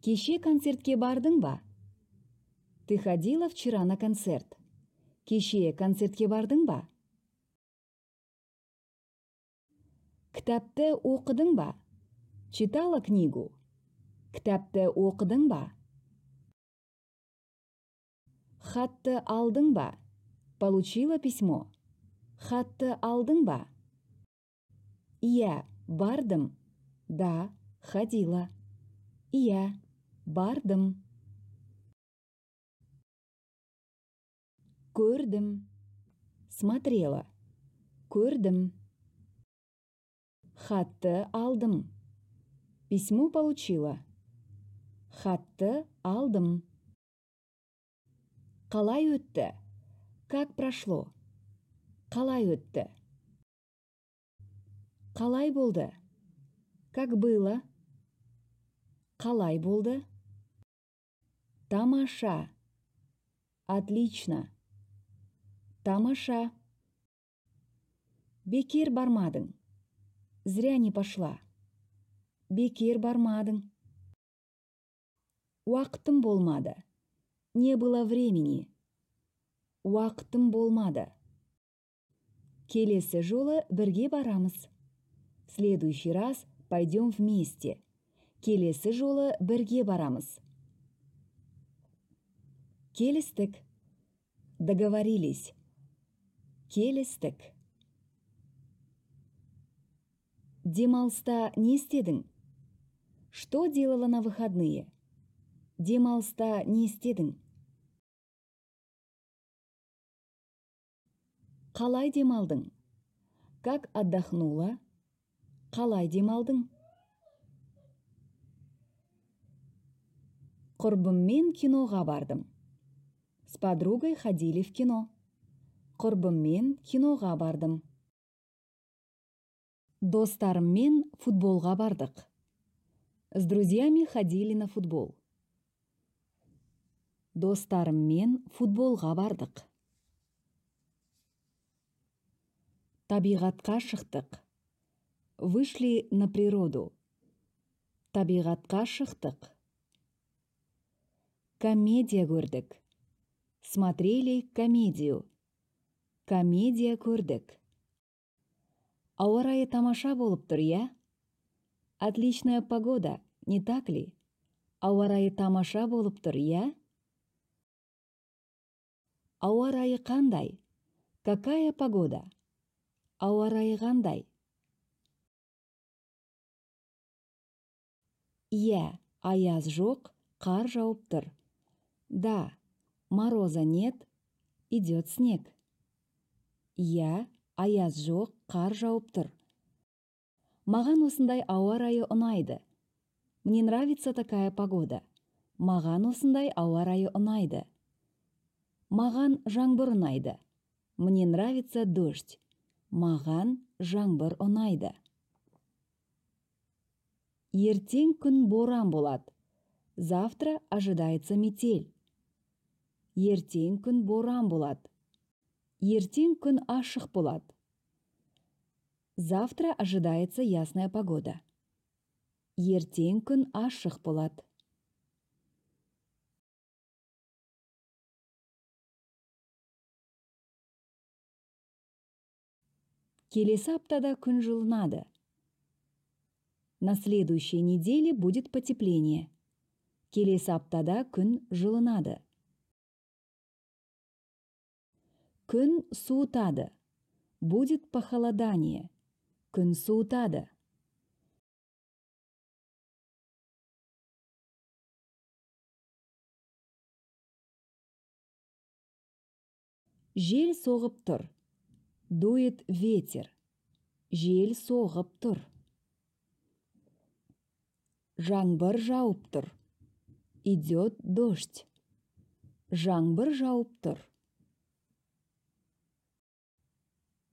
Кеше концертке бардың ба? Ты ходила вчера на концерт? Кеше концертке бардың ба? Кітапты оқыдың ба? Читала книгу? Кітапты оқыдың ба? Хатты алдың ба? Получила письмо? Хатты алдың ба? Иә, бардым. Да, ходила. Иә, бардым. Көрдім. Смотрела. Көрдім. Хатты алдым. Письмо получила. Хатты алдым. Қалай өтті? Как прошло? Қалай өтті? Қалай болды? Как было? Қалай болды? Тамаша. Отлично. Тамаша. Бекер бармадың. Зря не пошла. Бекер бармадың. Уақытым болмады. Не было времени. Уақытым болмады. Келесі жолы бірге барамыз. В следующий раз пойдем вместе. Келесі жолы бірге барамыз. Келістік. Договорились. Келістік. Демалыста не істедің? Что делала на выходные? Демалыста не істедің? Қалай демалдың? Как отдохнула? Қалай демалдың? Құрбыммен киноға бардым. С подругой ходили в кино. Құрбыммен киноға бардым. Достарыммен футболға бардық. С друзьями ходили на футбол. Достарыммен футболға бардық. Табиғатқа шықтық. Вышли на природу. Табиғатқа шықтық. Комедия көрдік. Смотрели комедию. Комедия көрдік. Ауа райы тамаша болып тұр, иә? Отличная погода, не так ли? Ауа райы тамаша болып тұр, иә? Ауа райы қандай? Какая погода? Ауа райы қандай? Иә, аяз жоқ, қар жауып тұр. Да, мороза нет, идет снег. Иә, аяз жоқ, қар жауып тұр. Маған осындай ауа райы ұнайды. Мне нравится такая погода. Маған осындай ауа райы ұнайды. Маған жаңбыр ұнайды. Мне нравится дождь. Маған жаңбыр ұнайды. Ертең күн боран болады. Завтра ожидается метель. Ертең күн боран болады. Ертең күн ашық болады. Завтра ожидается ясная погода. Ертең күн ашық болады. Келесі аптада күн жылынады. На следующей неделе будет потепление. Келесі аптада күн жылынады. Күн суытады. Будет похолодание. Күн суытады. Жел соғып тұр. Дует ветер. Жел соғып тұр. Жаңбыр жауып тұр. Идет дождь. Жаңбыр жауып тұр.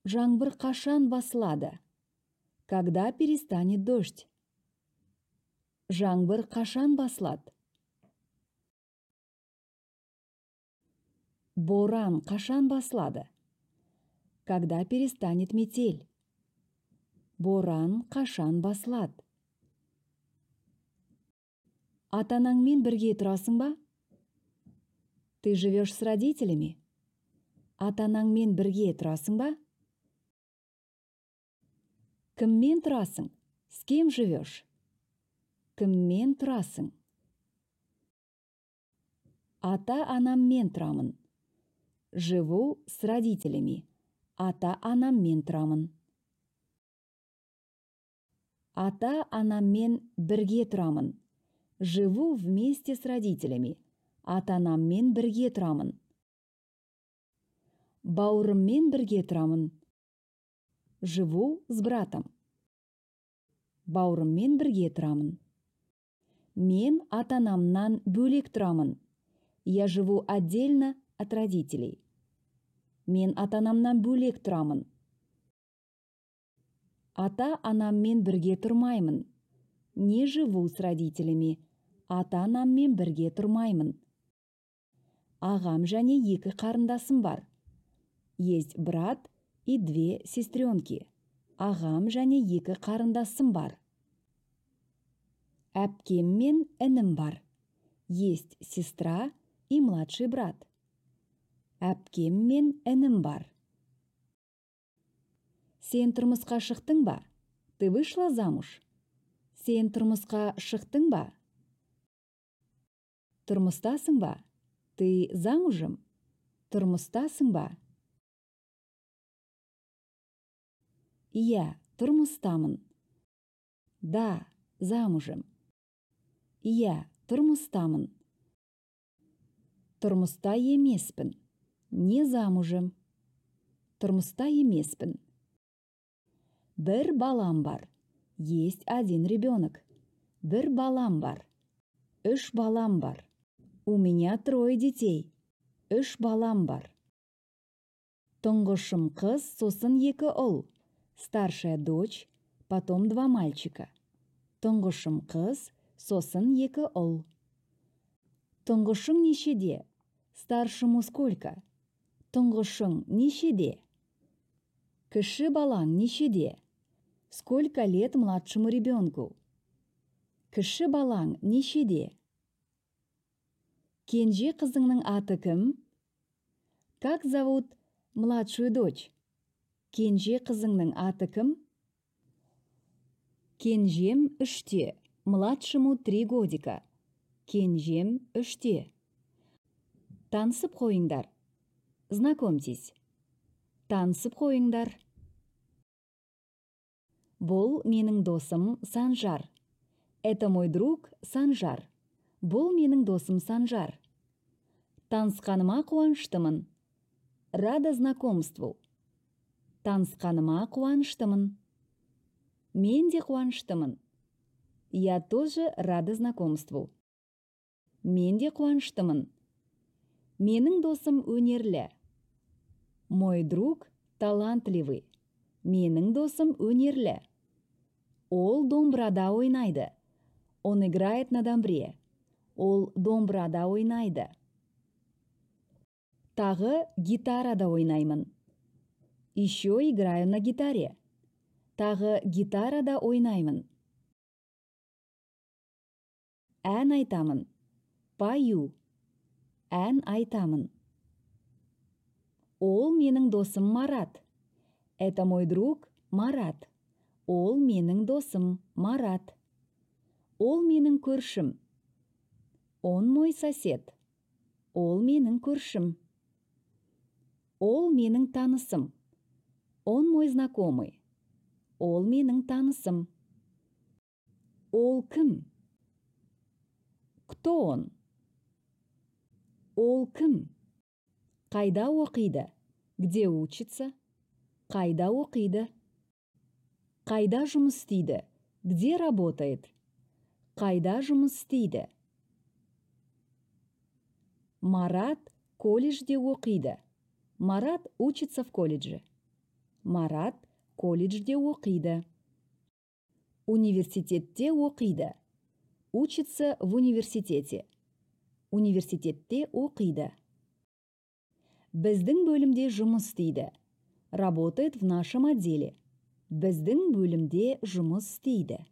Жаңбыр қашан басылады? Когда перестанет дождь? Жаңбыр қашан басылады? Боран қашан басылады? Когда перестанет метель? Боран қашан басылады? Ата-анаңмен бірге тұрасың ба? Ты живешь с родителями? Ата-анаңмен бірге тұрасың ба? Кіммен тұрасың? С кем живешь? Кіммен тұрасың? Ата-анаммен тұрамын. Живу с родителями. Ата-анаммен тұрамын. Ата-анаммен бірге тұрамын. Живу вместе с родителями. Ата-анаммен бірге тұрамын. Бауырыммен бірге тұрамын. Живу с братом. Бауырыммен бірге тұрамын. Мен ата-анамнан бөлек тұрамын. Я живу отдельно от родителей. Мен ата-анамнан бөлек тұрамын. Ата-анаммен бірге тұрмаймын. Не живу с родителями. Ата-анаммен бірге тұрмаймын. Ағам және 2 қарындасым бар. Есть брат и 2 сестренки. Ағам және 2 қарындасым бар. Әпкем мен інім бар. Есть сестра и младший брат. Әпкем мен інім бар. Сен тұрмысқа шықтың ба? Ты вышла замуж? Сен тұрмысқа шықтың ба? Тұрмыстасың ба? Ты замужем? Тұрмыстасың ба? Иә, тұрмыстамын. Да, замужем. Иә, тұрмыстамын. Тұрмыста емеспін. Не замужем. Тұрмыста емеспін. Бір балам бар. Есть 1 ребенок. Бір балам бар. 3 балам бар. У меня 3 детей. 3 балам бар. Тұңғышым қыз, сосын 2 ұл. Старшая дочь, потом 2 мальчика. Тұңғышым қыз, сосын 2 ұл. Тұңғышың нешеде? Старшему сколько? Тұңғышың нешеде? Кіші балаң нешеде? Сколько лет младшему ребенку? Кіші балаң нешеде? Кенже қызыңның аты кім? Как зовут младшую дочь? Кенже қызыңның аты кім? Кенжем 3-те, младшему 3 годика. Кенжем 3-те. Танысып қойыңдар. Знакомьтесь. Танысып қойыңдар. Бұл менің досым Санжар. Это мой друг Санжар. Бұл менің досым Санжар. Танысқаныма қуаныштымын. Рада знакомству. Танысқаныма қуаныштымын. Мен де қуаныштымын. Я тоже рада знакомству. Мен де қуаныштымын. Менің досым өнерлі. Мой друг талантливый. Менің досым өнерлі. Ол домбырада ойнайды. Он играет на домбре. Ол домбырада ойнайды. Тағы гитарада ойнаймын. Еще играю на гитаре. Тағы гитарада ойнаймын. Ән айтамын. Пою. Ән айтамын. Ол менің досым Марат. Это мой друг Марат. Ол менің досым Марат. Ол менің көршім. Он мой сосед. Ол менің көршім. Ол менің танысым. Он мой знакомый. Ол менің танысым. Ол кім? Кто он? Ол кім? Қайда оқиды? Где учится? Қайда оқиды? Қайда жұмыс істейді? Где работает? Қайда жұмыс істейді? Марат колледжде оқиды. Марат учится в колледже. Марат колледжде оқиды. Университетте оқиды. Учится в университете. Университетте оқиды. Біздің бөлімде жұмыс істейді. Работает в нашем отделе. Біздің бөлімде жұмыс істейді.